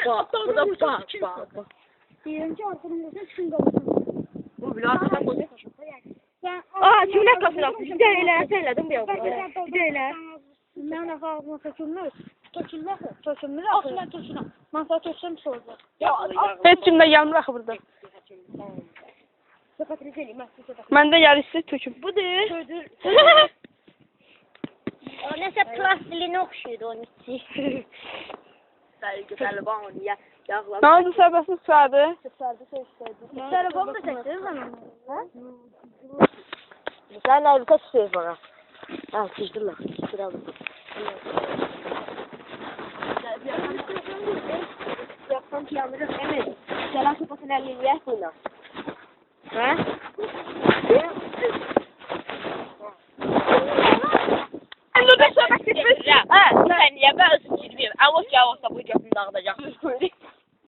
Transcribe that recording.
Bak, bu da bak. Birinci ortamımızda çıkın kalırsan. Bu bile atsan koyacak. Aa, kimler kasırak? Bir de elədim bir avro. Bir de elə. Ben de ağzıma tökülmüş. Tökülmüş. Aslında tökülmüş. Masa tökülmüş sordu. Heç kimdə yanmır axı burada. Məndə yarısı töküm. Budur. O neyse plastiline okşuyordu onun içi. Güzel bana ya. Yağlar. Nə oldu səbəbsiz çıxardı? Telefonu da çekti zaman. Sen harika tutuyorsun bana. Ha, sıçtırlar. Sıçtıralım. Yapsam ki yalnız evet. Selam sopasını elini yer buna. Ha? Əldə söhbət etmiş. Ha, sen niye ben ısıtırmıyorum? Avos ya olsa bu yapım dağıtacak.